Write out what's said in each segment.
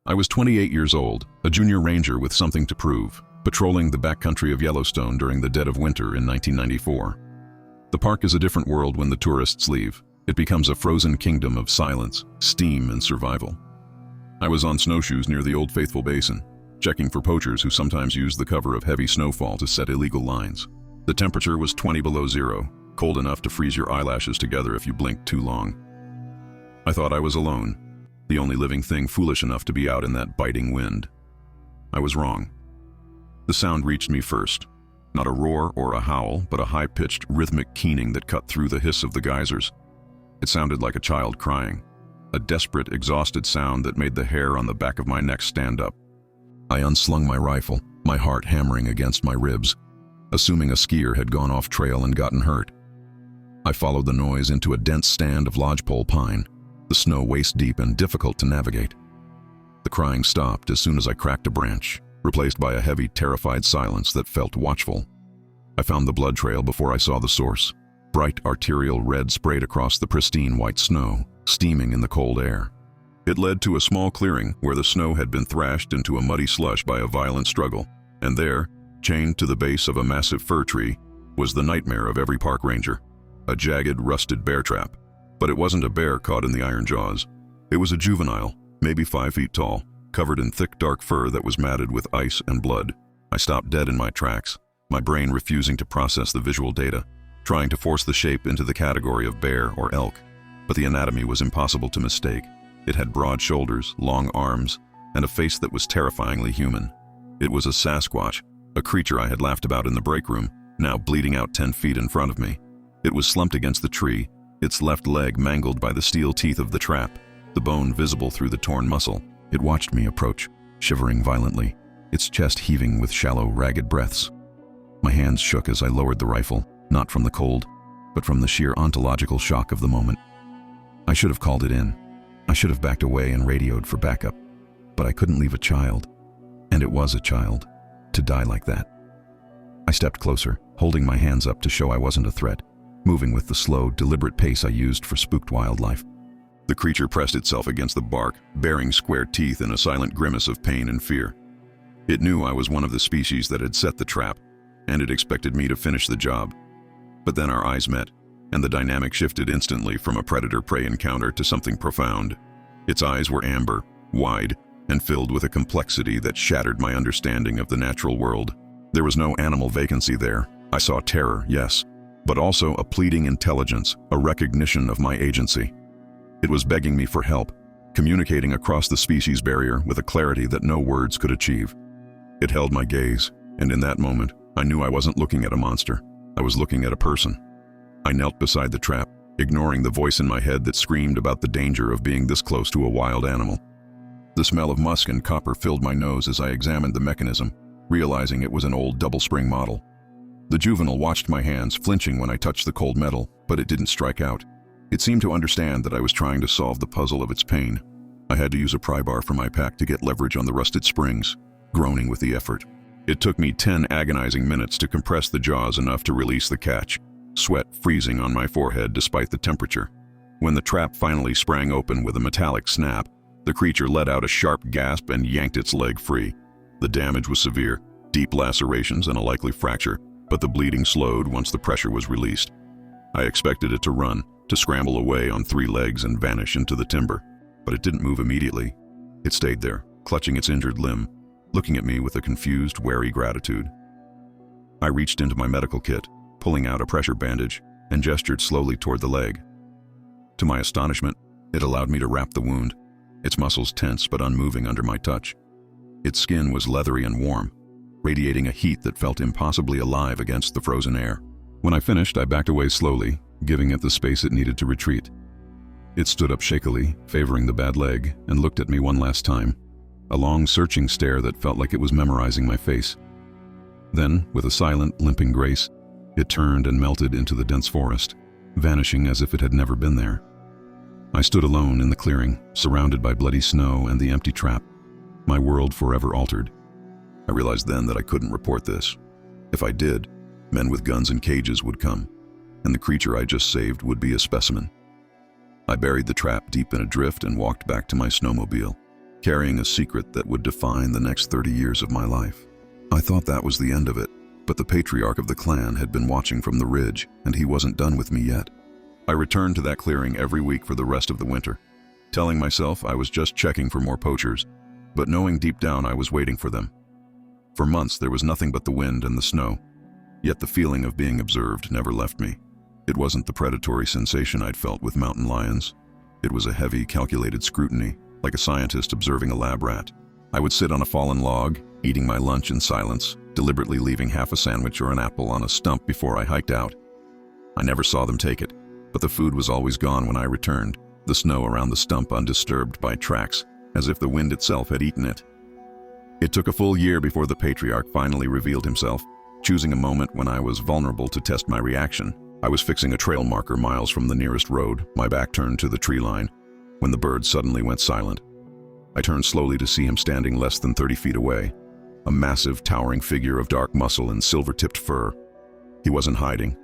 I was 28 years old, a junior ranger with something to prove, patrolling the backcountry of Yellowstone during the dead of winter in 1994. The park is a different world when the tourists leave. It becomes a frozen kingdom of silence, steam, and survival. I was on snowshoes near the Old Faithful Basin, checking for poachers who sometimes use the cover of heavy snowfall to set illegal lines. The temperature was 20 below zero, cold enough to freeze your eyelashes together if you blinked too long. I thought I was alone, the only living thing foolish enough to be out in that biting wind. I was wrong. The sound reached me first. Not a roar or a howl, but a high-pitched, rhythmic keening that cut through the hiss of the geysers. It sounded like a child crying, a desperate, exhausted sound that made the hair on the back of my neck stand up. I unslung my rifle, my heart hammering against my ribs, assuming a skier had gone off trail and gotten hurt. I followed the noise into a dense stand of lodgepole pine, the snow waist-deep and difficult to navigate. The crying stopped as soon as I cracked a branch, replaced by a heavy, terrified silence that felt watchful. I found the blood trail before I saw the source. Bright arterial red sprayed across the pristine white snow, steaming in the cold air. It led to a small clearing where the snow had been thrashed into a muddy slush by a violent struggle, and there, chained to the base of a massive fir tree, was the nightmare of every park ranger, a jagged, rusted bear trap. But it wasn't a bear caught in the iron jaws. It was a juvenile, maybe 5 feet tall, covered in thick dark fur that was matted with ice and blood. I stopped dead in my tracks, my brain refusing to process the visual data, trying to force the shape into the category of bear or elk. But the anatomy was impossible to mistake. It had broad shoulders, long arms, and a face that was terrifyingly human. It was a Sasquatch, a creature I had laughed about in the break room, now bleeding out 10 feet in front of me. It was slumped against the tree, its left leg mangled by the steel teeth of the trap, the bone visible through the torn muscle. It watched me approach, shivering violently, its chest heaving with shallow, ragged breaths. My hands shook as I lowered the rifle, not from the cold, but from the sheer ontological shock of the moment. I should have called it in. I should have backed away and radioed for backup. But I couldn't leave a child, and it was a child, to die like that. I stepped closer, holding my hands up to show I wasn't a threat, moving with the slow, deliberate pace I used for spooked wildlife. The creature pressed itself against the bark, baring square teeth in a silent grimace of pain and fear. It knew I was one of the species that had set the trap, and it expected me to finish the job. But then our eyes met, and the dynamic shifted instantly from a predator-prey encounter to something profound. Its eyes were amber, wide, and filled with a complexity that shattered my understanding of the natural world. There was no animal vacancy there. I saw terror, yes, but also a pleading intelligence, a recognition of my agency. It was begging me for help, communicating across the species barrier with a clarity that no words could achieve. It held my gaze, and in that moment, I knew I wasn't looking at a monster. I was looking at a person. I knelt beside the trap, ignoring the voice in my head that screamed about the danger of being this close to a wild animal. The smell of musk and copper filled my nose as I examined the mechanism, realizing it was an old double-spring model. The juvenile watched my hands, flinching when I touched the cold metal, but it didn't strike out. It seemed to understand that I was trying to solve the puzzle of its pain. I had to use a pry bar from my pack to get leverage on the rusted springs, groaning with the effort. It took me 10 agonizing minutes to compress the jaws enough to release the catch, sweat freezing on my forehead despite the temperature. When the trap finally sprang open with a metallic snap, the creature let out a sharp gasp and yanked its leg free. The damage was severe, deep lacerations and a likely fracture, but the bleeding slowed once the pressure was released. I expected it to run, to scramble away on 3 legs and vanish into the timber, but it didn't move immediately. It stayed there, clutching its injured limb, looking at me with a confused, wary gratitude. I reached into my medical kit, pulling out a pressure bandage, and gestured slowly toward the leg. To my astonishment, it allowed me to wrap the wound, its muscles tense but unmoving under my touch. Its skin was leathery and warm, radiating a heat that felt impossibly alive against the frozen air. When I finished, I backed away slowly, giving it the space it needed to retreat. It stood up shakily, favoring the bad leg, and looked at me one last time, a long, searching stare that felt like it was memorizing my face. Then, with a silent, limping grace, it turned and melted into the dense forest, vanishing as if it had never been there. I stood alone in the clearing, surrounded by bloody snow and the empty trap, my world forever altered. I realized then that I couldn't report this. If I did, men with guns and cages would come, and the creature I just saved would be a specimen. I buried the trap deep in a drift and walked back to my snowmobile, carrying a secret that would define the next 30 years of my life. I thought that was the end of it, but the patriarch of the clan had been watching from the ridge, and he wasn't done with me yet. I returned to that clearing every week for the rest of the winter, telling myself I was just checking for more poachers, but knowing deep down I was waiting for them. For months there was nothing but the wind and the snow, yet the feeling of being observed never left me. It wasn't the predatory sensation I'd felt with mountain lions. It was a heavy, calculated scrutiny, like a scientist observing a lab rat. I would sit on a fallen log, eating my lunch in silence, deliberately leaving half a sandwich or an apple on a stump before I hiked out. I never saw them take it, but the food was always gone when I returned, the snow around the stump undisturbed by tracks, as if the wind itself had eaten it. It took a full year before the patriarch finally revealed himself, choosing a moment when I was vulnerable to test my reaction. I was fixing a trail marker miles from the nearest road, my back turned to the tree line, when the bird suddenly went silent. I turned slowly to see him standing less than 30 feet away, a massive, towering figure of dark muscle and silver-tipped fur. He wasn't hiding.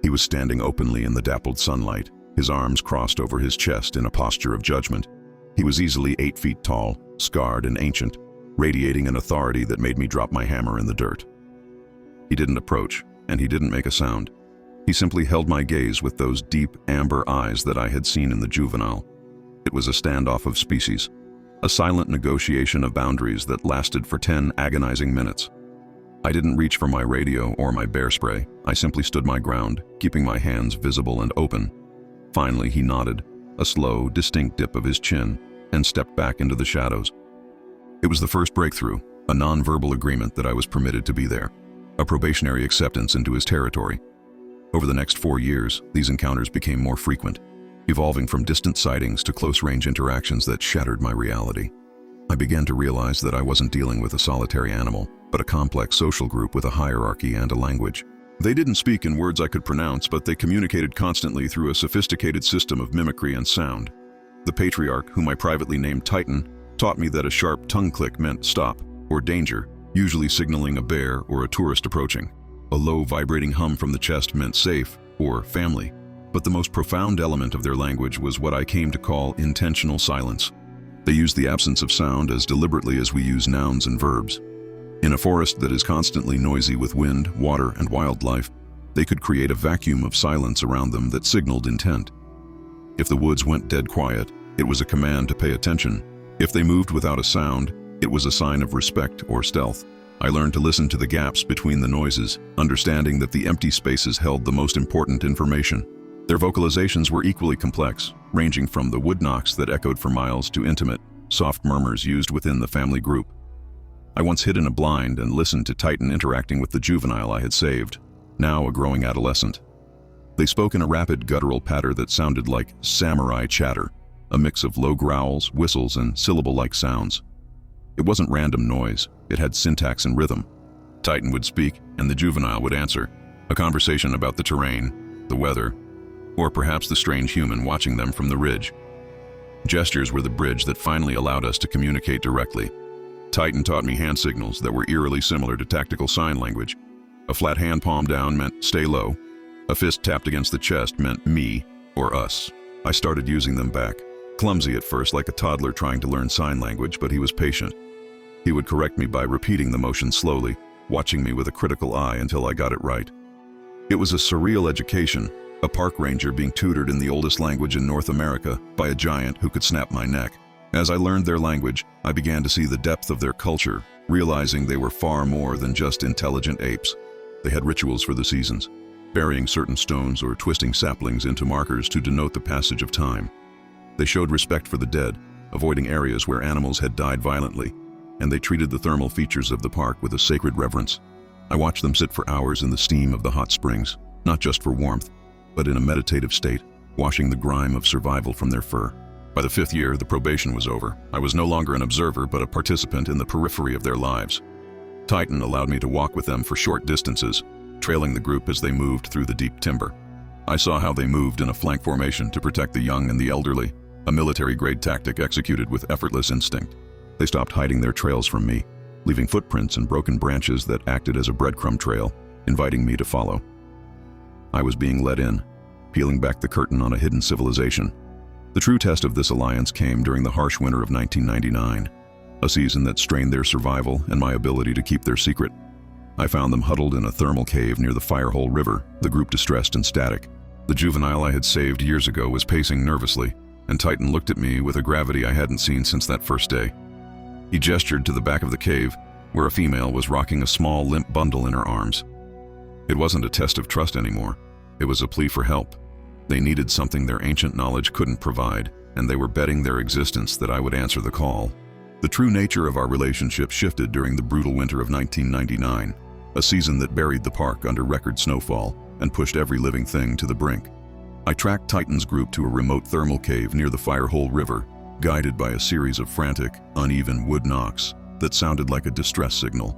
He was standing openly in the dappled sunlight, his arms crossed over his chest in a posture of judgment. He was easily 8 feet tall, scarred and ancient, radiating an authority that made me drop my hammer in the dirt. He didn't approach, and he didn't make a sound. He simply held my gaze with those deep, amber eyes that I had seen in the juvenile. It was a standoff of species, a silent negotiation of boundaries that lasted for 10 agonizing minutes. I didn't reach for my radio or my bear spray. I simply stood my ground, keeping my hands visible and open. Finally, he nodded, a slow, distinct dip of his chin, and stepped back into the shadows. It was the first breakthrough, a non-verbal agreement that I was permitted to be there, a probationary acceptance into his territory. Over the next 4 years, these encounters became more frequent, evolving from distant sightings to close-range interactions that shattered my reality. I began to realize that I wasn't dealing with a solitary animal, but a complex social group with a hierarchy and a language. They didn't speak in words I could pronounce, but they communicated constantly through a sophisticated system of mimicry and sound. The patriarch, whom I privately named Titan, taught me that a sharp tongue click meant stop or danger, usually signaling a bear or a tourist approaching. A low, vibrating hum from the chest meant safe or family. But the most profound element of their language was what I came to call intentional silence. They used the absence of sound as deliberately as we use nouns and verbs. In a forest that is constantly noisy with wind, water, and wildlife, they could create a vacuum of silence around them that signaled intent. If the woods went dead quiet, it was a command to pay attention. If they moved without a sound, it was a sign of respect or stealth. I learned to listen to the gaps between the noises, understanding that the empty spaces held the most important information. Their vocalizations were equally complex, ranging from the wood knocks that echoed for miles to intimate, soft murmurs used within the family group. I once hid in a blind and listened to Titan interacting with the juvenile I had saved, now a growing adolescent. They spoke in a rapid guttural patter that sounded like samurai chatter, a mix of low growls, whistles, and syllable-like sounds. It wasn't random noise, it had syntax and rhythm. Titan would speak, and the juvenile would answer, a conversation about the terrain, the weather, or perhaps the strange human watching them from the ridge. Gestures were the bridge that finally allowed us to communicate directly. Titan taught me hand signals that were eerily similar to tactical sign language. A flat hand palm down meant stay low. A fist tapped against the chest meant me or us. I started using them back. Clumsy at first, like a toddler trying to learn sign language, but he was patient. He would correct me by repeating the motion slowly, watching me with a critical eye until I got it right. It was a surreal education, a park ranger being tutored in the oldest language in North America by a giant who could snap my neck. As I learned their language, I began to see the depth of their culture, realizing they were far more than just intelligent apes. They had rituals for the seasons, burying certain stones or twisting saplings into markers to denote the passage of time. They showed respect for the dead, avoiding areas where animals had died violently, and they treated the thermal features of the park with a sacred reverence. I watched them sit for hours in the steam of the hot springs, not just for warmth, but in a meditative state, washing the grime of survival from their fur. By the 5th year, the probation was over. I was no longer an observer, but a participant in the periphery of their lives. Titan allowed me to walk with them for short distances, trailing the group as they moved through the deep timber. I saw how they moved in a flank formation to protect the young and the elderly, a military-grade tactic executed with effortless instinct. They stopped hiding their trails from me, leaving footprints and broken branches that acted as a breadcrumb trail, inviting me to follow. I was being led in, peeling back the curtain on a hidden civilization. The true test of this alliance came during the harsh winter of 1999. a season that strained their survival and my ability to keep their secret. I found them huddled in a thermal cave near the Firehole River, the group distressed and static. The juvenile I had saved years ago was pacing nervously, and Titan looked at me with a gravity I hadn't seen since that first day. He gestured to the back of the cave, where a female was rocking a small, limp bundle in her arms. It wasn't a test of trust anymore. It was a plea for help. They needed something their ancient knowledge couldn't provide, and they were betting their existence that I would answer the call. The true nature of our relationship shifted during the brutal winter of 1999, a season that buried the park under record snowfall and pushed every living thing to the brink. I tracked Titan's group to a remote thermal cave near the Firehole River, guided by a series of frantic, uneven wood knocks that sounded like a distress signal.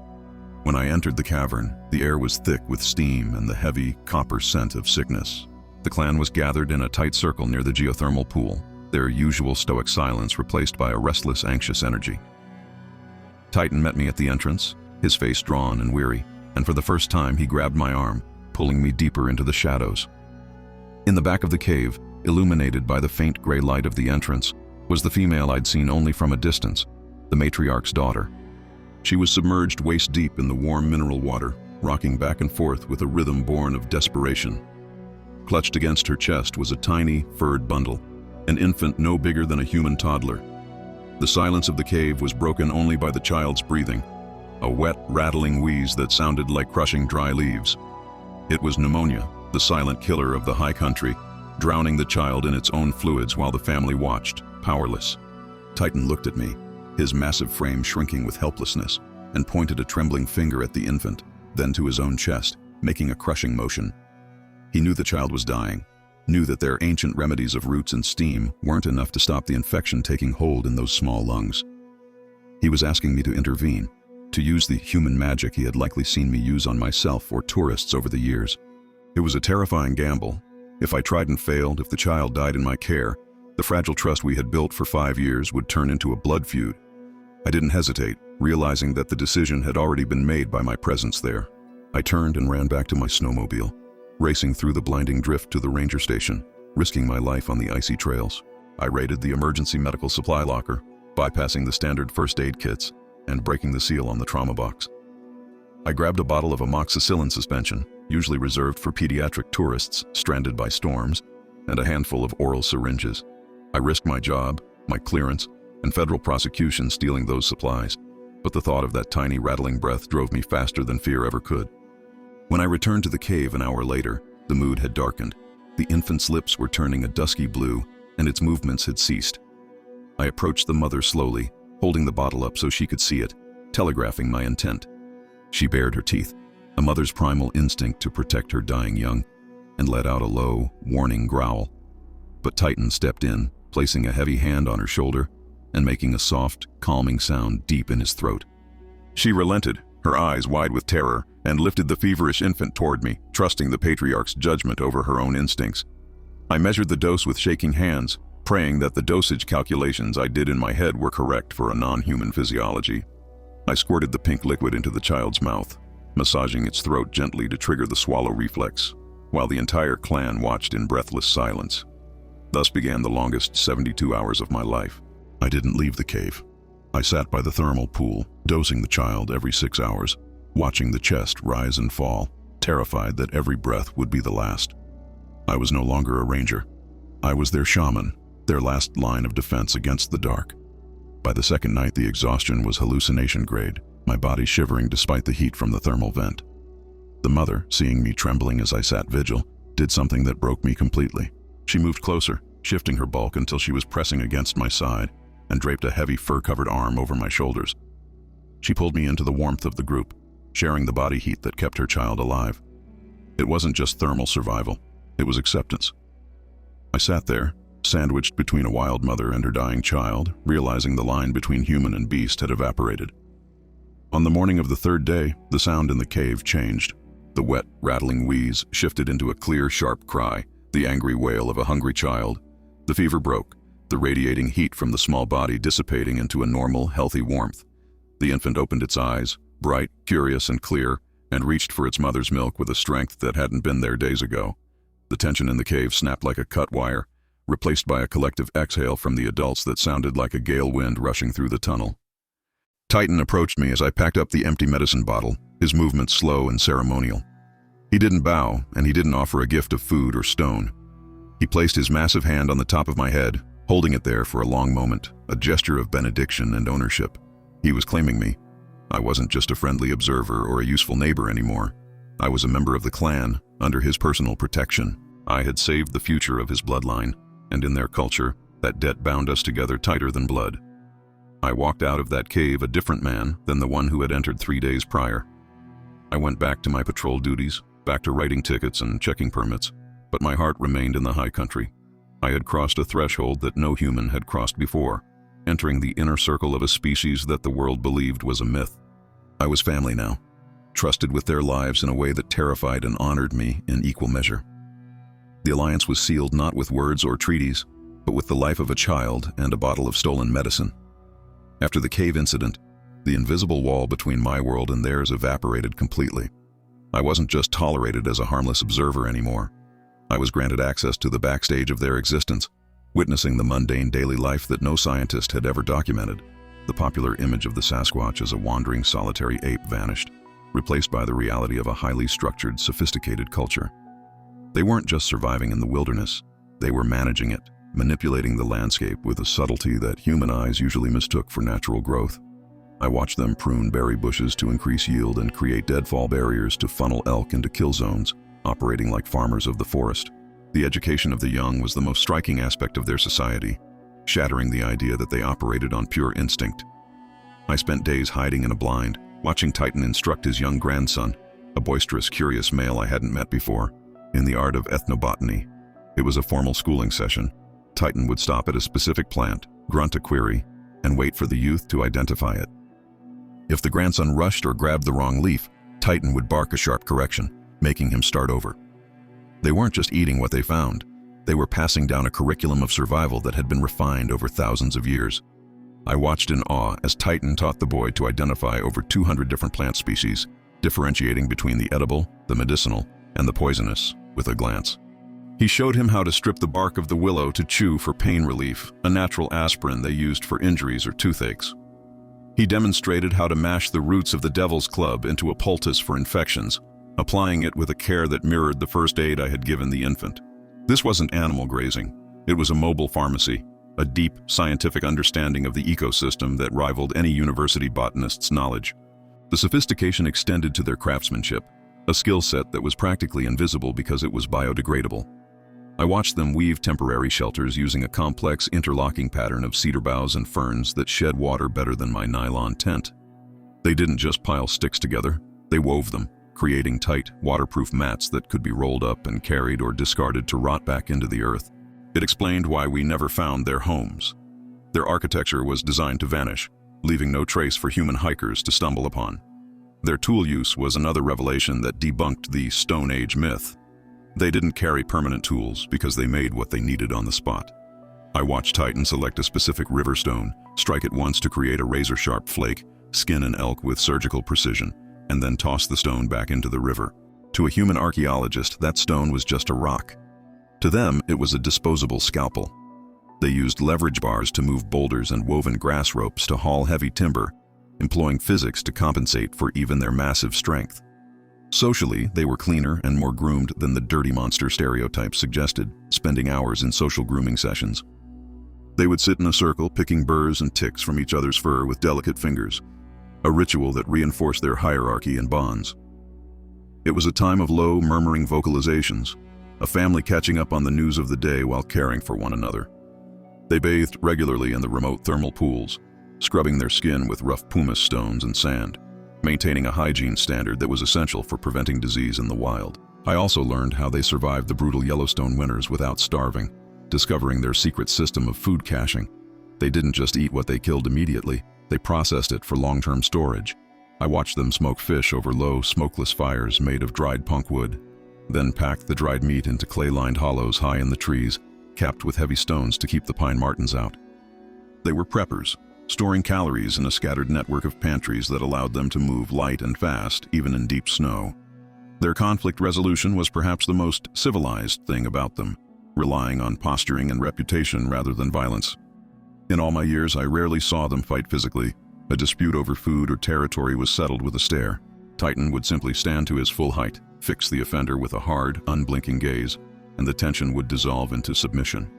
When I entered the cavern, the air was thick with steam and the heavy, copper scent of sickness. The clan was gathered in a tight circle near the geothermal pool, their usual stoic silence replaced by a restless, anxious energy. Titan met me at the entrance, his face drawn and weary, and for the first time he grabbed my arm, pulling me deeper into the shadows. In the back of the cave, illuminated by the faint gray light of the entrance, was the female I'd seen only from a distance, the matriarch's daughter. She was submerged waist-deep in the warm mineral water, rocking back and forth with a rhythm born of desperation. Clutched against her chest was a tiny, furred bundle, an infant no bigger than a human toddler. The silence of the cave was broken only by the child's breathing, a wet, rattling wheeze that sounded like crushing dry leaves. It was pneumonia, the silent killer of the high country, drowning the child in its own fluids while the family watched, powerless. Titan looked at me, his massive frame shrinking with helplessness, and pointed a trembling finger at the infant, then to his own chest, making a crushing motion. He knew the child was dying, knew that their ancient remedies of roots and steam weren't enough to stop the infection taking hold in those small lungs. He was asking me to intervene, to use the human magic he had likely seen me use on myself or tourists over the years. It was a terrifying gamble. If I tried and failed, if the child died in my care, the fragile trust we had built for 5 years would turn into a blood feud. I didn't hesitate, realizing that the decision had already been made by my presence there. I turned and ran back to my snowmobile, racing through the blinding drift to the ranger station, risking my life on the icy trails. I raided the emergency medical supply locker, bypassing the standard first aid kits and breaking the seal on the trauma box. I grabbed a bottle of amoxicillin suspension, usually reserved for pediatric tourists stranded by storms, and a handful of oral syringes. I risked my job, my clearance, and federal prosecution stealing those supplies, but the thought of that tiny rattling breath drove me faster than fear ever could. When I returned to the cave an hour later, the mood had darkened. The infant's lips were turning a dusky blue, and its movements had ceased. I approached the mother slowly, holding the bottle up so she could see it, telegraphing my intent. She bared her teeth, a mother's primal instinct to protect her dying young, and let out a low, warning growl. But Titan stepped in, placing a heavy hand on her shoulder and making a soft, calming sound deep in his throat. She relented, her eyes wide with terror, and lifted the feverish infant toward me, trusting the patriarch's judgment over her own instincts. I measured the dose with shaking hands, praying that the dosage calculations I did in my head were correct for a non-human physiology. I squirted the pink liquid into the child's mouth, massaging its throat gently to trigger the swallow reflex, while the entire clan watched in breathless silence. Thus began the longest 72 hours of my life. I didn't leave the cave. I sat by the thermal pool, dosing the child every 6 hours, watching the chest rise and fall, terrified that every breath would be the last. I was no longer a ranger. I was their shaman, their last line of defense against the dark. By the second night, the exhaustion was hallucination grade, my body shivering despite the heat from the thermal vent. The mother, seeing me trembling as I sat vigil, did something that broke me completely. She moved closer, shifting her bulk until she was pressing against my side, and draped a heavy fur-covered arm over my shoulders. She pulled me into the warmth of the group, sharing the body heat that kept her child alive. It wasn't just thermal survival, it was acceptance. I sat there, sandwiched between a wild mother and her dying child, realizing the line between human and beast had evaporated. On the morning of the third day, the sound in the cave changed. The wet, rattling wheeze shifted into a clear, sharp cry, the angry wail of a hungry child. The fever broke, the radiating heat from the small body dissipating into a normal, healthy warmth. The infant opened its eyes, bright, curious, and clear, and reached for its mother's milk with a strength that hadn't been there days ago. The tension in the cave snapped like a cut wire, replaced by a collective exhale from the adults that sounded like a gale wind rushing through the tunnel. Titan approached me as I packed up the empty medicine bottle, his movements slow and ceremonial. He didn't bow, and he didn't offer a gift of food or stone. He placed his massive hand on the top of my head, holding it there for a long moment, a gesture of benediction and ownership. He was claiming me. I wasn't just a friendly observer or a useful neighbor anymore. I was a member of the clan, under his personal protection. I had saved the future of his bloodline, and in their culture, that debt bound us together tighter than blood. I walked out of that cave a different man than the one who had entered 3 days prior. I went back to my patrol duties, back to writing tickets and checking permits, but my heart remained in the high country. I had crossed a threshold that no human had crossed before, entering the inner circle of a species that the world believed was a myth. I was family now, trusted with their lives in a way that terrified and honored me in equal measure. The alliance was sealed not with words or treaties, but with the life of a child and a bottle of stolen medicine. After the cave incident, the invisible wall between my world and theirs evaporated completely. I wasn't just tolerated as a harmless observer anymore. I was granted access to the backstage of their existence, witnessing the mundane daily life that no scientist had ever documented. The popular image of the Sasquatch as a wandering solitary ape vanished, replaced by the reality of a highly structured, sophisticated culture. They weren't just surviving in the wilderness, they were managing it, manipulating the landscape with a subtlety that human eyes usually mistook for natural growth. I watched them prune berry bushes to increase yield and create deadfall barriers to funnel elk into kill zones, operating like farmers of the forest. The education of the young was the most striking aspect of their society, shattering the idea that they operated on pure instinct. I spent days hiding in a blind, watching Titan instruct his young grandson, a boisterous, curious male I hadn't met before, in the art of ethnobotany. It was a formal schooling session. Titan would stop at a specific plant, grunt a query, and wait for the youth to identify it. If the grandson rushed or grabbed the wrong leaf, Titan would bark a sharp correction, making him start over. They weren't just eating what they found. They were passing down a curriculum of survival that had been refined over thousands of years. I watched in awe as Titan taught the boy to identify over 200 different plant species, differentiating between the edible, the medicinal, and the poisonous, with a glance. He showed him how to strip the bark of the willow to chew for pain relief, a natural aspirin they used for injuries or toothaches. He demonstrated how to mash the roots of the devil's club into a poultice for infections, applying it with a care that mirrored the first aid I had given the infant. This wasn't animal grazing. It was a mobile pharmacy, a deep, scientific understanding of the ecosystem that rivaled any university botanist's knowledge. The sophistication extended to their craftsmanship, a skill set that was practically invisible because it was biodegradable. I watched them weave temporary shelters using a complex interlocking pattern of cedar boughs and ferns that shed water better than my nylon tent. They didn't just pile sticks together, they wove them, creating tight, waterproof mats that could be rolled up and carried or discarded to rot back into the earth. It explained why we never found their homes. Their architecture was designed to vanish, leaving no trace for human hikers to stumble upon. Their tool use was another revelation that debunked the Stone Age myth. They didn't carry permanent tools because they made what they needed on the spot. I watched Titan select a specific river stone, strike it once to create a razor-sharp flake, skin an elk with surgical precision, and then toss the stone back into the river. To a human archaeologist, that stone was just a rock. To them, it was a disposable scalpel. They used leverage bars to move boulders and woven grass ropes to haul heavy timber, employing physics to compensate for even their massive strength. Socially, they were cleaner and more groomed than the dirty monster stereotype suggested, spending hours in social grooming sessions. They would sit in a circle, picking burrs and ticks from each other's fur with delicate fingers, a ritual that reinforced their hierarchy and bonds. It was a time of low, murmuring vocalizations, a family catching up on the news of the day while caring for one another. They bathed regularly in the remote thermal pools, scrubbing their skin with rough pumice stones and sand, maintaining a hygiene standard that was essential for preventing disease in the wild. I also learned how they survived the brutal Yellowstone winters without starving, discovering their secret system of food caching. They didn't just eat what they killed immediately, they processed it for long-term storage. I watched them smoke fish over low, smokeless fires made of dried punk wood, then pack the dried meat into clay-lined hollows high in the trees, capped with heavy stones to keep the pine martens out. They were preppers, storing calories in a scattered network of pantries that allowed them to move light and fast, even in deep snow. Their conflict resolution was perhaps the most civilized thing about them, relying on posturing and reputation rather than violence. In all my years, I rarely saw them fight physically. A dispute over food or territory was settled with a stare. Titan would simply stand to his full height, fix the offender with a hard, unblinking gaze, and the tension would dissolve into submission.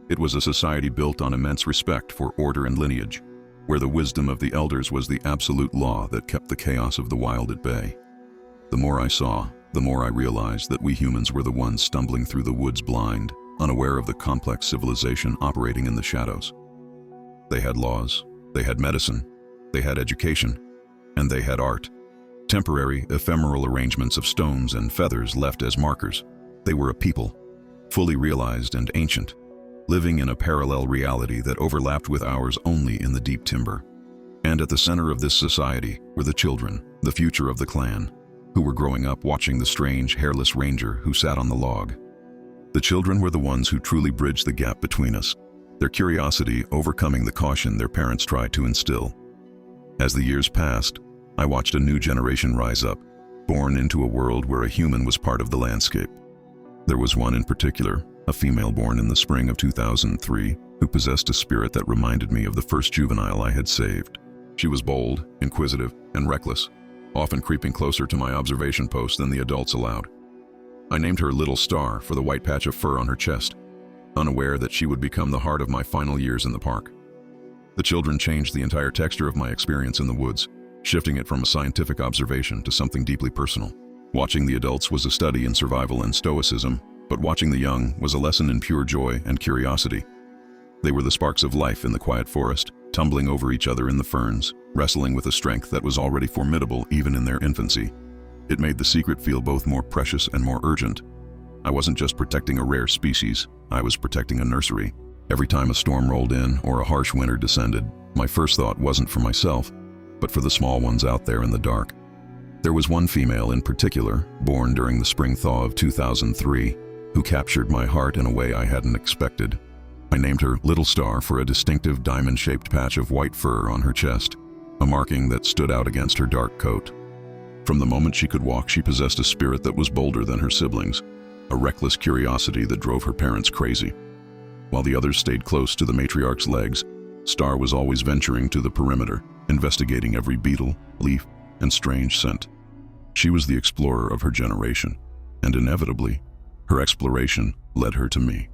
It was a society built on immense respect for order and lineage, where the wisdom of the elders was the absolute law that kept the chaos of the wild at bay. The more I saw, the more I realized that we humans were the ones stumbling through the woods blind, unaware of the complex civilization operating in the shadows. They had laws, they had medicine, they had education, and they had art. Temporary, ephemeral arrangements of stones and feathers left as markers. They were a people, fully realized and ancient, living in a parallel reality that overlapped with ours only in the deep timber. And at the center of this society were the children, the future of the clan, who were growing up watching the strange, hairless ranger who sat on the log. The children were the ones who truly bridged the gap between us, their curiosity overcoming the caution their parents tried to instill. As the years passed, I watched a new generation rise up, born into a world where a human was part of the landscape. There was one in particular, a female born in the spring of 2003, who possessed a spirit that reminded me of the first juvenile I had saved. She was bold, inquisitive, and reckless, often creeping closer to my observation post than the adults allowed. I named her Little Star for the white patch of fur on her chest, unaware that she would become the heart of my final years in the park. The children changed the entire texture of my experience in the woods, shifting it from a scientific observation to something deeply personal. Watching the adults was a study in survival and stoicism, but watching the young was a lesson in pure joy and curiosity. They were the sparks of life in the quiet forest, tumbling over each other in the ferns, wrestling with a strength that was already formidable even in their infancy. It made the secret feel both more precious and more urgent. I wasn't just protecting a rare species, I was protecting a nursery. Every time a storm rolled in or a harsh winter descended, my first thought wasn't for myself, but for the small ones out there in the dark. There was one female in particular, born during the spring thaw of 2003, who captured my heart in a way I hadn't expected. I named her Little Star for a distinctive diamond-shaped patch of white fur on her chest, a marking that stood out against her dark coat. From the moment she could walk, she possessed a spirit that was bolder than her siblings, a reckless curiosity that drove her parents crazy. While the others stayed close to the matriarch's legs, Star was always venturing to the perimeter, investigating every beetle, leaf, and strange scent. She was the explorer of her generation, and inevitably, her exploration led her to me.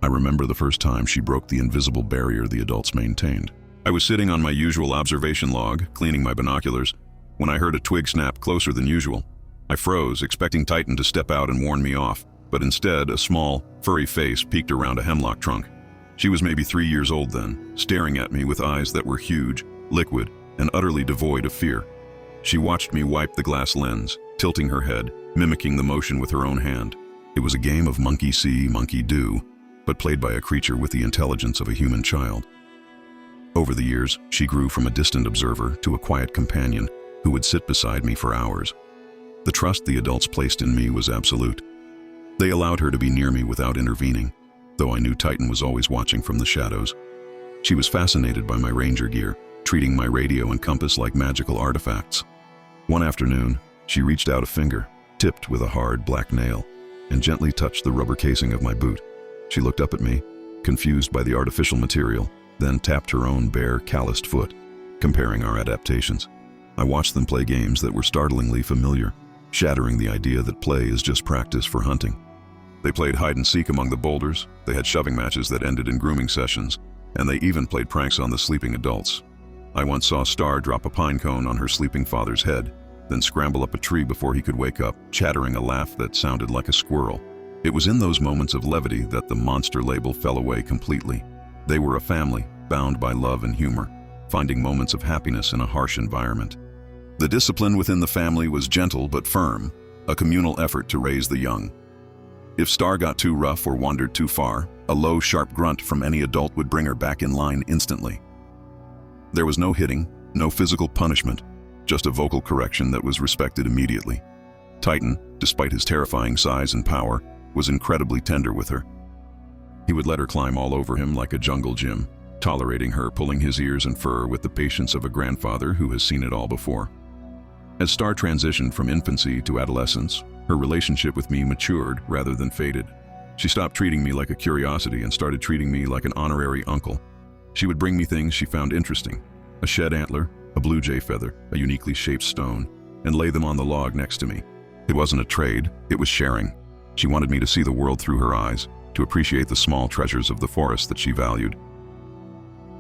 I remember the first time she broke the invisible barrier the adults maintained. I was sitting on my usual observation log, cleaning my binoculars, when I heard a twig snap closer than usual. I froze, expecting Titan to step out and warn me off, but instead a small, furry face peeked around a hemlock trunk. She was maybe 3 years old then, staring at me with eyes that were huge, liquid, and utterly devoid of fear. She watched me wipe the glass lens, tilting her head, mimicking the motion with her own hand. It was a game of monkey see, monkey do, but played by a creature with the intelligence of a human child. Over the years, she grew from a distant observer to a quiet companion who would sit beside me for hours. The trust the adults placed in me was absolute. They allowed her to be near me without intervening, though I knew Titan was always watching from the shadows. She was fascinated by my ranger gear, treating my radio and compass like magical artifacts. One afternoon, she reached out a finger, tipped with a hard black nail, and gently touched the rubber casing of my boot. She looked up at me, confused by the artificial material, then tapped her own bare, calloused foot, comparing our adaptations. I watched them play games that were startlingly familiar, shattering the idea that play is just practice for hunting. They played hide-and-seek among the boulders, they had shoving matches that ended in grooming sessions, and they even played pranks on the sleeping adults. I once saw Star drop a pine cone on her sleeping father's head, then scramble up a tree before he could wake up, chattering a laugh that sounded like a squirrel. It was in those moments of levity that the monster label fell away completely. They were a family, bound by love and humor, finding moments of happiness in a harsh environment. The discipline within the family was gentle but firm, a communal effort to raise the young. If Star got too rough or wandered too far, a low, sharp grunt from any adult would bring her back in line instantly. There was no hitting, no physical punishment, just a vocal correction that was respected immediately. Titan, despite his terrifying size and power, was incredibly tender with her. He would let her climb all over him like a jungle gym, tolerating her pulling his ears and fur with the patience of a grandfather who has seen it all before. As Star transitioned from infancy to adolescence, her relationship with me matured rather than faded. She stopped treating me like a curiosity and started treating me like an honorary uncle. She would bring me things she found interesting, a shed antler, a blue jay feather, a uniquely shaped stone, and lay them on the log next to me. It wasn't a trade, it was sharing. She wanted me to see the world through her eyes, to appreciate the small treasures of the forest that she valued.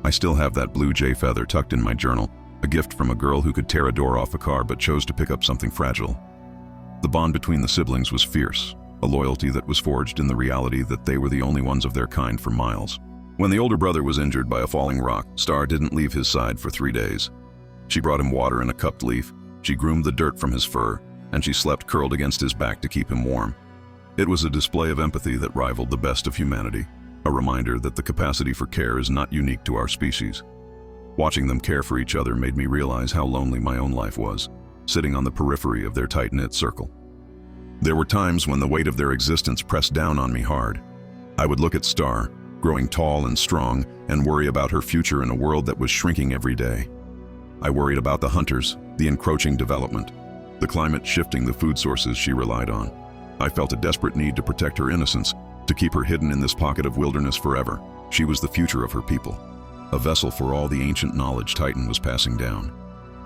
I still have that blue jay feather tucked in my journal, a gift from a girl who could tear a door off a car but chose to pick up something fragile. The bond between the siblings was fierce, a loyalty that was forged in the reality that they were the only ones of their kind for miles. When the older brother was injured by a falling rock, Star didn't leave his side for 3 days. She brought him water in a cupped leaf, she groomed the dirt from his fur, and she slept curled against his back to keep him warm. It was a display of empathy that rivaled the best of humanity, a reminder that the capacity for care is not unique to our species. Watching them care for each other made me realize how lonely my own life was, sitting on the periphery of their tight-knit circle. There were times when the weight of their existence pressed down on me hard. I would look at Star, growing tall and strong, and worry about her future in a world that was shrinking every day. I worried about the hunters, the encroaching development, the climate shifting the food sources she relied on. I felt a desperate need to protect her innocence, to keep her hidden in this pocket of wilderness forever. She was the future of her people, a vessel for all the ancient knowledge Titan was passing down.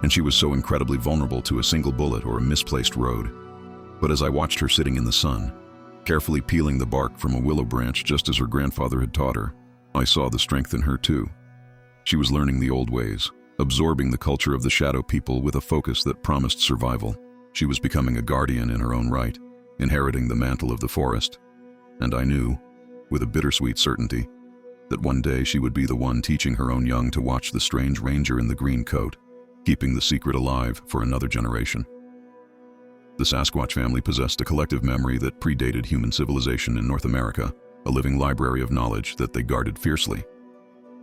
And she was so incredibly vulnerable to a single bullet or a misplaced road. But as I watched her sitting in the sun, carefully peeling the bark from a willow branch just as her grandfather had taught her, I saw the strength in her too. She was learning the old ways, absorbing the culture of the shadow people with a focus that promised survival. She was becoming a guardian in her own right, inheriting the mantle of the forest. And I knew, with a bittersweet certainty, that one day she would be the one teaching her own young to watch the strange ranger in the green coat, keeping the secret alive for another generation. The Sasquatch family possessed a collective memory that predated human civilization in North America, a living library of knowledge that they guarded fiercely.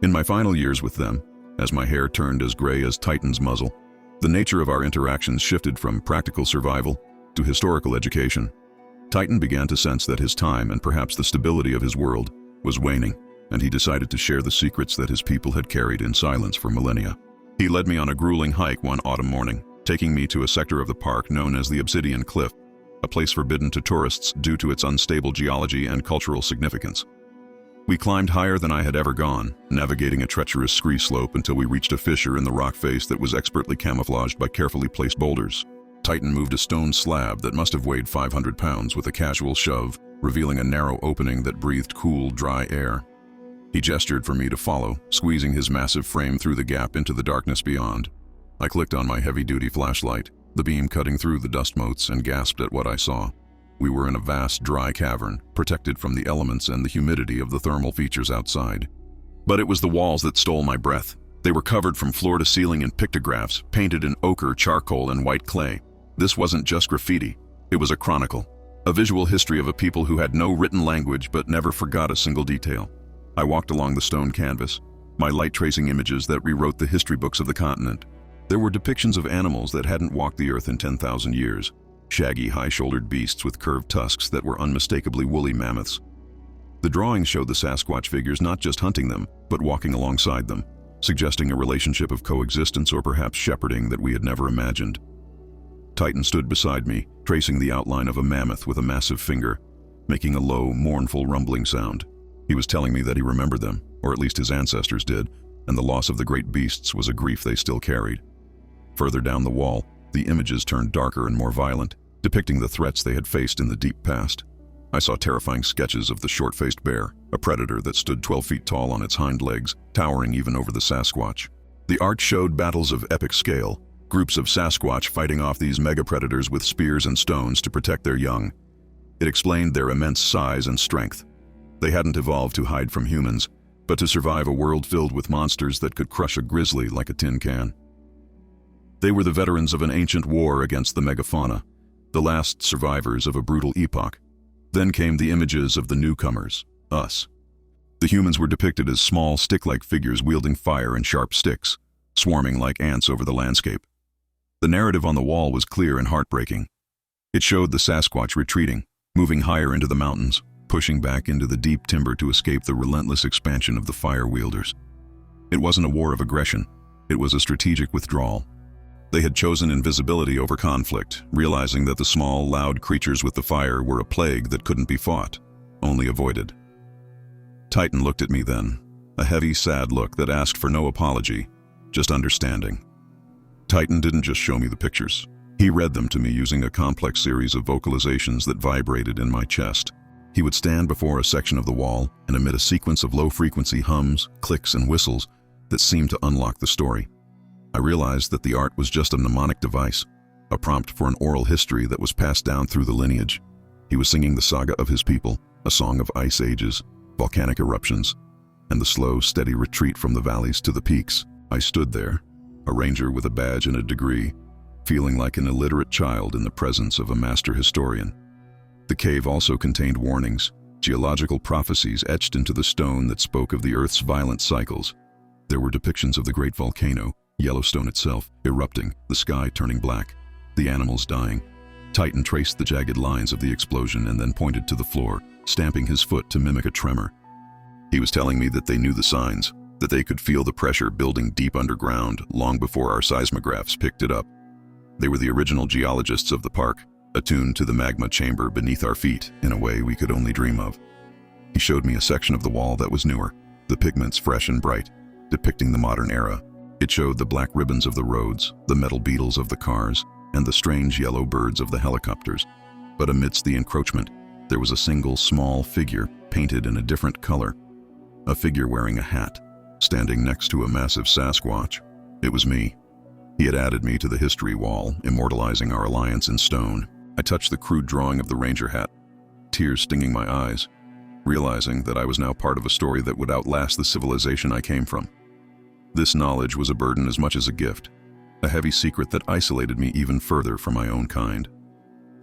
In my final years with them, as my hair turned as gray as Titan's muzzle, the nature of our interactions shifted from practical survival to historical education. Titan began to sense that his time and perhaps the stability of his world was waning, and he decided to share the secrets that his people had carried in silence for millennia. He led me on a grueling hike one autumn morning, taking me to a sector of the park known as the Obsidian Cliff, a place forbidden to tourists due to its unstable geology and cultural significance. We climbed higher than I had ever gone, navigating a treacherous scree slope until we reached a fissure in the rock face that was expertly camouflaged by carefully placed boulders. Titan moved a stone slab that must have weighed 500 pounds with a casual shove, revealing a narrow opening that breathed cool, dry air. He gestured for me to follow, squeezing his massive frame through the gap into the darkness beyond. I clicked on my heavy-duty flashlight, the beam cutting through the dust motes, and gasped at what I saw. We were in a vast, dry cavern, protected from the elements and the humidity of the thermal features outside. But it was the walls that stole my breath. They were covered from floor to ceiling in pictographs, painted in ochre, charcoal, and white clay. This wasn't just graffiti. It was a chronicle, a visual history of a people who had no written language but never forgot a single detail. I walked along the stone canvas, my light tracing images that rewrote the history books of the continent. There were depictions of animals that hadn't walked the earth in 10,000 years, shaggy, high-shouldered beasts with curved tusks that were unmistakably woolly mammoths. The drawings showed the Sasquatch figures not just hunting them, but walking alongside them, suggesting a relationship of coexistence or perhaps shepherding that we had never imagined. Titan stood beside me, tracing the outline of a mammoth with a massive finger, making a low, mournful rumbling sound. He was telling me that he remembered them, or at least his ancestors did, and the loss of the great beasts was a grief they still carried. Further down the wall, the images turned darker and more violent, depicting the threats they had faced in the deep past. I saw terrifying sketches of the short-faced bear, a predator that stood 12 feet tall on its hind legs, towering even over the Sasquatch. The art showed battles of epic scale, groups of Sasquatch fighting off these mega-predators with spears and stones to protect their young. It explained their immense size and strength. They hadn't evolved to hide from humans, but to survive a world filled with monsters that could crush a grizzly like a tin can. They were the veterans of an ancient war against the megafauna, the last survivors of a brutal epoch. Then came the images of the newcomers, us. The humans were depicted as small, stick-like figures wielding fire and sharp sticks, swarming like ants over the landscape. The narrative on the wall was clear and heartbreaking. It showed the Sasquatch retreating, moving higher into the mountains, pushing back into the deep timber to escape the relentless expansion of the fire wielders. It wasn't a war of aggression, it was a strategic withdrawal. They had chosen invisibility over conflict, realizing that the small, loud creatures with the fire were a plague that couldn't be fought, only avoided. Titan looked at me then, a heavy, sad look that asked for no apology. just understanding. Titan didn't just show me the pictures. He read them to me using a complex series of vocalizations that vibrated in my chest. He would stand before a section of the wall and emit a sequence of low-frequency hums, clicks, and whistles that seemed to unlock the story. I realized that the art was just a mnemonic device, a prompt for an oral history that was passed down through the lineage. He was singing the saga of his people, a song of ice ages, volcanic eruptions, and the slow, steady retreat from the valleys to the peaks. I stood there, a ranger with a badge and a degree, feeling like an illiterate child in the presence of a master historian. The cave also contained warnings, geological prophecies etched into the stone that spoke of the Earth's violent cycles. There were depictions of the great volcano, Yellowstone itself, erupting, the sky turning black, the animals dying. Titan traced the jagged lines of the explosion and then pointed to the floor, stamping his foot to mimic a tremor. He was telling me that they knew the signs, that they could feel the pressure building deep underground long before our seismographs picked it up. They were the original geologists of the park, attuned to the magma chamber beneath our feet in a way we could only dream of. He showed me a section of the wall that was newer, the pigments fresh and bright, depicting the modern era. It showed the black ribbons of the roads, the metal beetles of the cars, and the strange yellow birds of the helicopters. But amidst the encroachment, there was a single small figure painted in a different color. A figure wearing a hat, standing next to a massive Sasquatch. It was me. He had added me to the history wall, immortalizing our alliance in stone. I touched the crude drawing of the ranger hat, tears stinging my eyes, realizing that I was now part of a story that would outlast the civilization I came from. This knowledge was a burden as much as a gift, a heavy secret that isolated me even further from my own kind.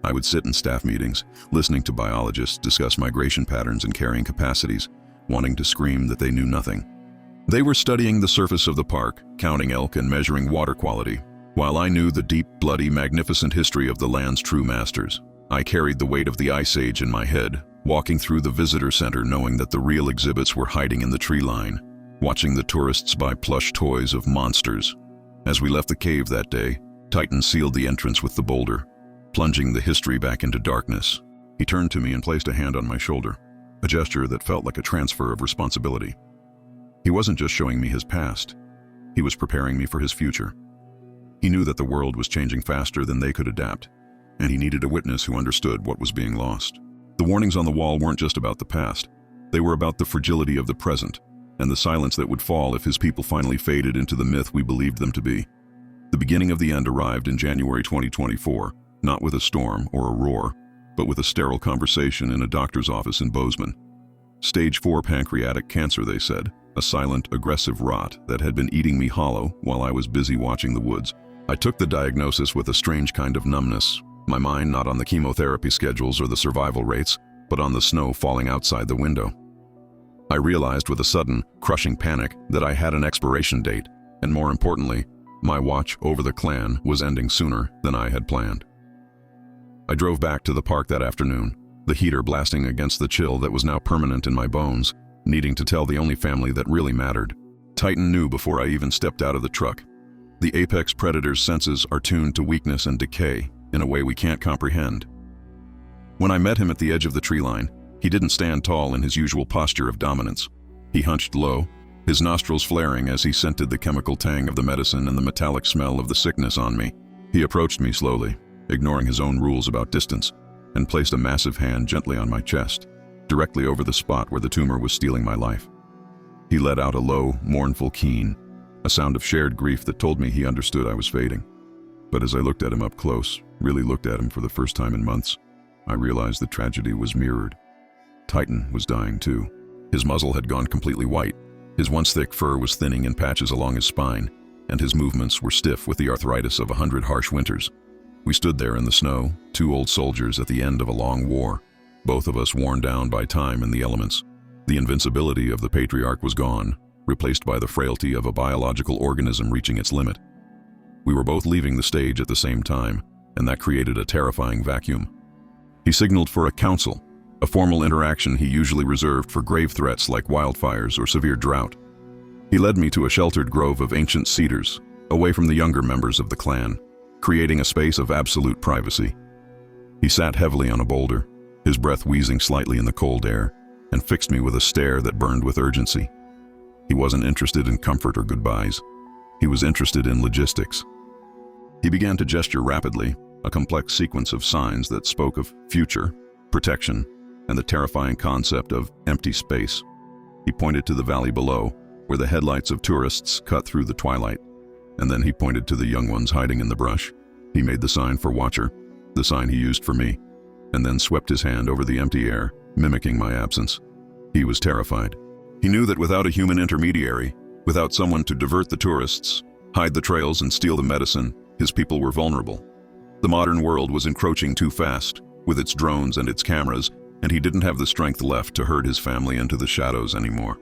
I would sit in staff meetings, listening to biologists discuss migration patterns and carrying capacities, wanting to scream that they knew nothing. They were studying the surface of the park, counting elk and measuring water quality, while I knew the deep, bloody, magnificent history of the land's true masters. I carried the weight of the Ice Age in my head, walking through the visitor center knowing that the real exhibits were hiding in the tree line, watching the tourists buy plush toys of monsters. As we left the cave that day, Titan sealed the entrance with the boulder, plunging the history back into darkness. He turned to me and placed a hand on my shoulder, a gesture that felt like a transfer of responsibility. He wasn't just showing me his past, he was preparing me for his future. He knew that the world was changing faster than they could adapt, and he needed a witness who understood what was being lost. The warnings on the wall weren't just about the past, they were about the fragility of the present, and the silence that would fall if his people finally faded into the myth we believed them to be. The beginning of the end arrived in January 2024, not with a storm or a roar, but with a sterile conversation in a doctor's office in Bozeman. Stage 4 pancreatic cancer, they said, a silent, aggressive rot that had been eating me hollow while I was busy watching the woods. I took the diagnosis with a strange kind of numbness, my mind not on the chemotherapy schedules or the survival rates, but on the snow falling outside the window. I realized with a sudden, crushing panic that I had an expiration date, and more importantly, my watch over the clan was ending sooner than I had planned. I drove back to the park that afternoon, the heater blasting against the chill that was now permanent in my bones, needing to tell the only family that really mattered. Titan knew before I even stepped out of the truck. The apex predator's senses are tuned to weakness and decay in a way we can't comprehend. When I met him at the edge of the tree line, he didn't stand tall in his usual posture of dominance. He hunched low, his nostrils flaring as he scented the chemical tang of the medicine and the metallic smell of the sickness on me. He approached me slowly, ignoring his own rules about distance, and placed a massive hand gently on my chest, directly over the spot where the tumor was stealing my life. He let out a low, mournful keen, a sound of shared grief that told me he understood I was fading. But as I looked at him up close, really looked at him for the first time in months, I realized the tragedy was mirrored. Titan was dying too. His muzzle had gone completely white, his once thick fur was thinning in patches along his spine, and his movements were stiff with the arthritis of 100 harsh winters. We stood there in the snow, two old soldiers at the end of a long war, both of us worn down by time and the elements. The invincibility of the patriarch was gone, replaced by the frailty of a biological organism reaching its limit. We were both leaving the stage at the same time, and that created a terrifying vacuum. He signaled for a council, a formal interaction he usually reserved for grave threats like wildfires or severe drought. He led me to a sheltered grove of ancient cedars, away from the younger members of the clan, creating a space of absolute privacy. He sat heavily on a boulder, his breath wheezing slightly in the cold air, and fixed me with a stare that burned with urgency. He wasn't interested in comfort or goodbyes. He was interested in logistics. He began to gesture rapidly, a complex sequence of signs that spoke of future, protection, and the terrifying concept of empty space. He pointed to the valley below, where the headlights of tourists cut through the twilight, and then he pointed to the young ones hiding in the brush. He made the sign for Watcher, the sign he used for me, and then swept his hand over the empty air, mimicking my absence. He was terrified. He knew that without a human intermediary, without someone to divert the tourists, hide the trails and steal the medicine, his people were vulnerable. The modern world was encroaching too fast, with its drones and its cameras, and he didn't have the strength left to herd his family into the shadows anymore.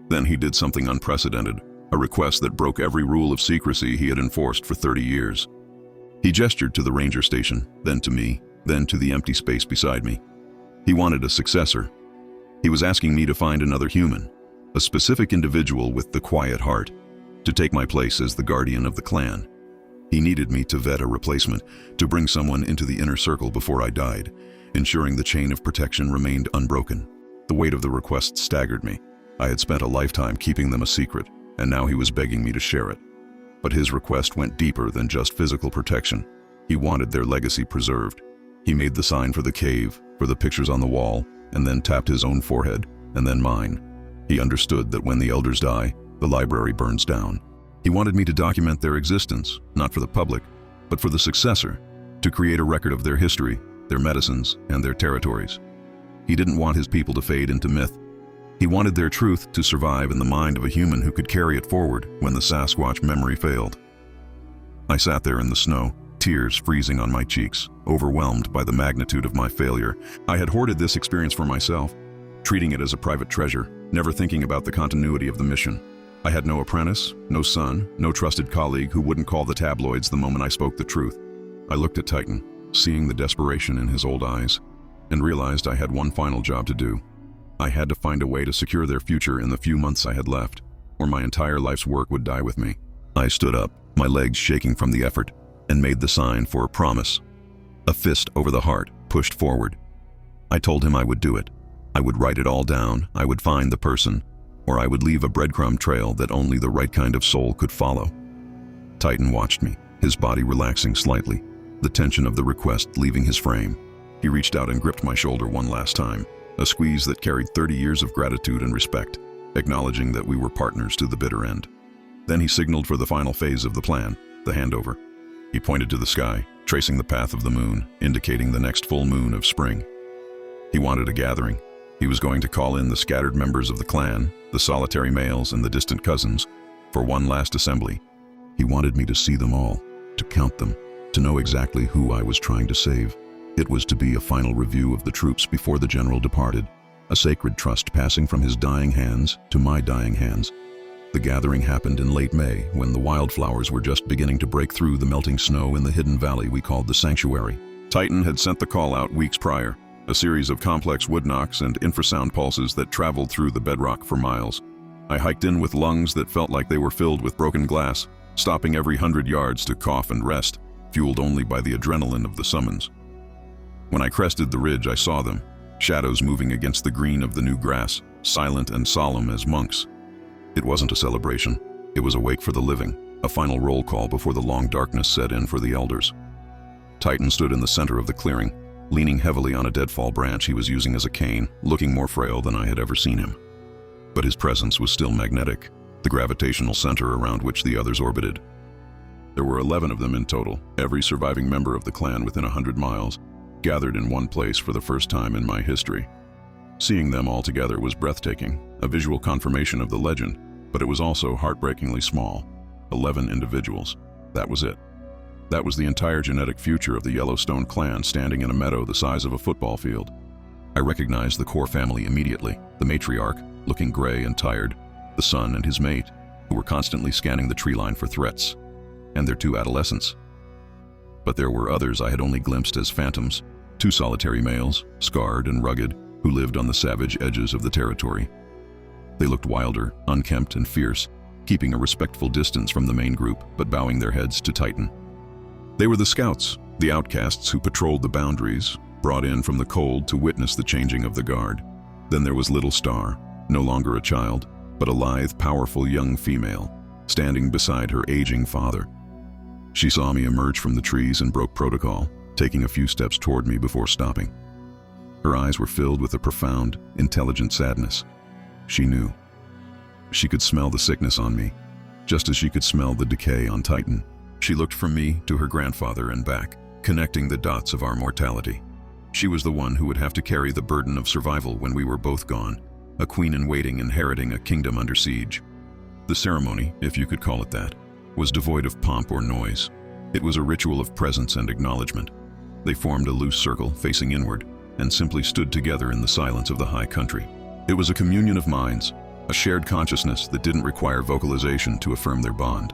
Then he did something unprecedented, a request that broke every rule of secrecy he had enforced for 30 years. He gestured to the ranger station, then to me, then to the empty space beside me. He wanted a successor. He was asking me to find another human, a specific individual with the quiet heart, to take my place as the guardian of the clan. He needed me to vet a replacement, to bring someone into the inner circle before I died, ensuring the chain of protection remained unbroken. The weight of the request staggered me. I had spent a lifetime keeping them a secret, and now he was begging me to share it. But his request went deeper than just physical protection. He wanted their legacy preserved. He made the sign for the cave, for the pictures on the wall, and then tapped his own forehead, and then mine. He understood that when the elders die, the library burns down. He wanted me to document their existence, not for the public, but for the successor, to create a record of their history, their medicines, and their territories. He didn't want his people to fade into myth. He wanted their truth to survive in the mind of a human who could carry it forward when the Sasquatch memory failed. I sat there in the snow, tears freezing on my cheeks, overwhelmed by the magnitude of my failure. I had hoarded this experience for myself, treating it as a private treasure, never thinking about the continuity of the mission. I had no apprentice, no son, no trusted colleague who wouldn't call the tabloids the moment I spoke the truth. I looked at Titan, seeing the desperation in his old eyes, and realized I had one final job to do. I had to find a way to secure their future in the few months I had left, or my entire life's work would die with me. I stood up, my legs shaking from the effort, and made the sign for a promise. A fist over the heart, pushed forward. I told him I would do it. I would write it all down, I would find the person, or I would leave a breadcrumb trail that only the right kind of soul could follow. Titan watched me, his body relaxing slightly, the tension of the request leaving his frame. He reached out and gripped my shoulder one last time, a squeeze that carried 30 years of gratitude and respect, acknowledging that we were partners to the bitter end. Then he signaled for the final phase of the plan, the handover. He pointed to the sky, tracing the path of the moon, indicating the next full moon of spring. He wanted a gathering. He was going to call in the scattered members of the clan, the solitary males and the distant cousins, for one last assembly. He wanted me to see them all, to count them, to know exactly who I was trying to save. It was to be a final review of the troops before the general departed, a sacred trust passing from his dying hands to my dying hands. The gathering happened in late May, when the wildflowers were just beginning to break through the melting snow in the hidden valley we called the sanctuary. Titan had sent the call out weeks prior, a series of complex wood knocks and infrasound pulses that traveled through the bedrock for miles. I hiked in with lungs that felt like they were filled with broken glass, stopping every 100 yards to cough and rest, fueled only by the adrenaline of the summons. When I crested the ridge, I saw them, shadows moving against the green of the new grass, silent and solemn as monks. It wasn't a celebration. It was a wake for the living, a final roll call before the long darkness set in for the elders. Titan stood in the center of the clearing, leaning heavily on a deadfall branch he was using as a cane, looking more frail than I had ever seen him. But his presence was still magnetic, the gravitational center around which the others orbited. There were 11 of them in total, every surviving member of the clan within 100 miles, gathered in one place for the first time in my history. Seeing them all together was breathtaking, a visual confirmation of the legend, but it was also heartbreakingly small. 11 individuals. That was it. That was the entire genetic future of the Yellowstone clan standing in a meadow the size of a football field. I recognized the core family immediately, the matriarch, looking gray and tired, the son and his mate, who were constantly scanning the tree line for threats, and their 2 adolescents. But there were others I had only glimpsed as phantoms, 2 solitary males, scarred and rugged, who lived on the savage edges of the territory. They looked wilder, unkempt and fierce, keeping a respectful distance from the main group, but bowing their heads to Titan. They were the scouts, the outcasts who patrolled the boundaries, brought in from the cold to witness the changing of the guard. Then there was Little Star, no longer a child, but a lithe, powerful young female, standing beside her aging father. She saw me emerge from the trees and broke protocol, taking a few steps toward me before stopping. Her eyes were filled with a profound, intelligent sadness. She knew. She could smell the sickness on me, just as she could smell the decay on Titan. She looked from me to her grandfather and back, connecting the dots of our mortality. She was the one who would have to carry the burden of survival when we were both gone, a queen in waiting inheriting a kingdom under siege. The ceremony, if you could call it that, was devoid of pomp or noise. It was a ritual of presence and acknowledgement. They formed a loose circle facing inward and simply stood together in the silence of the high country. It was a communion of minds, a shared consciousness that didn't require vocalization to affirm their bond.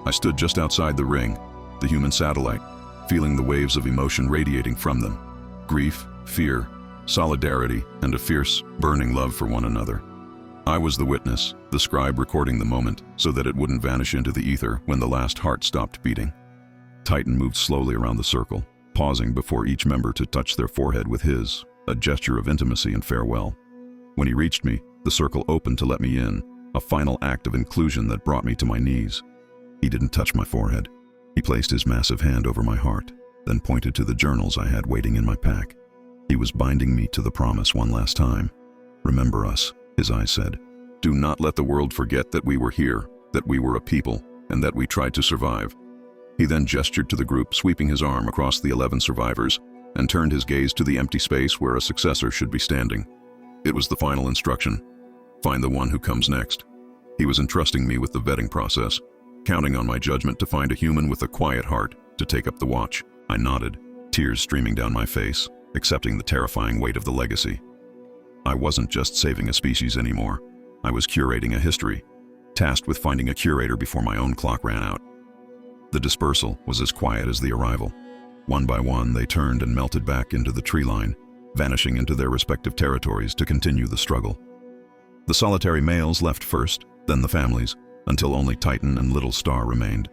I stood just outside the ring, the human satellite, feeling the waves of emotion radiating from them. Grief, fear, solidarity, and a fierce, burning love for one another. I was the witness, the scribe recording the moment so that it wouldn't vanish into the ether when the last heart stopped beating. Titan moved slowly around the circle, pausing before each member to touch their forehead with his, a gesture of intimacy and farewell. When he reached me, the circle opened to let me in, a final act of inclusion that brought me to my knees. He didn't touch my forehead. He placed his massive hand over my heart, then pointed to the journals I had waiting in my pack. He was binding me to the promise one last time. "Remember us," his eyes said. "Do not let the world forget that we were here, that we were a people, and that we tried to survive." He then gestured to the group, sweeping his arm across the 11 survivors, and turned his gaze to the empty space where a successor should be standing. It was the final instruction. Find the one who comes next. He was entrusting me with the vetting process, counting on my judgment to find a human with a quiet heart to take up the watch. I nodded, tears streaming down my face, accepting the terrifying weight of the legacy. I wasn't just saving a species anymore. I was curating a history, tasked with finding a curator before my own clock ran out. The dispersal was as quiet as the arrival. One by one, they turned and melted back into the tree line, vanishing into their respective territories to continue the struggle. The solitary males left first, then the families, until only Titan and little Star remained.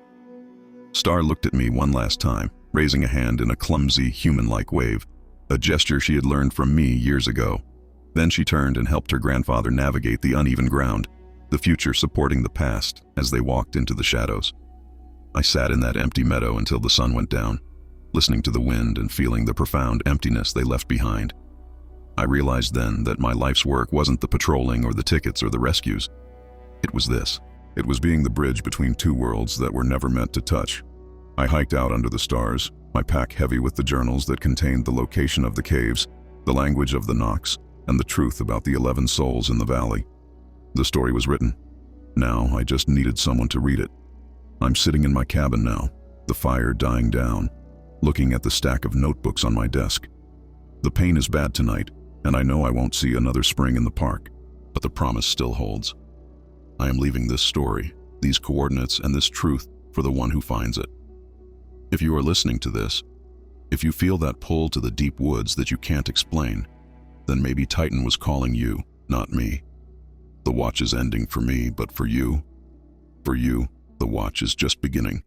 Star looked at me one last time, raising a hand in a clumsy, human-like wave, a gesture she had learned from me years ago. Then she turned and helped her grandfather navigate the uneven ground, the future supporting the past as they walked into the shadows. I sat in that empty meadow until the sun went down, listening to the wind and feeling the profound emptiness they left behind. I realized then that my life's work wasn't the patrolling or the tickets or the rescues. It was this. It was being the bridge between two worlds that were never meant to touch. I hiked out under the stars, my pack heavy with the journals that contained the location of the caves, the language of the Nox, and the truth about the 11 souls in the valley. The story was written. Now I just needed someone to read it. I'm sitting in my cabin now, the fire dying down, looking at the stack of notebooks on my desk. The pain is bad tonight, and I know I won't see another spring in the park, but the promise still holds. I am leaving this story, these coordinates, and this truth for the one who finds it. If you are listening to this, if you feel that pull to the deep woods that you can't explain, then maybe Titan was calling you, not me. The watch is ending for me, but for you, the watch is just beginning.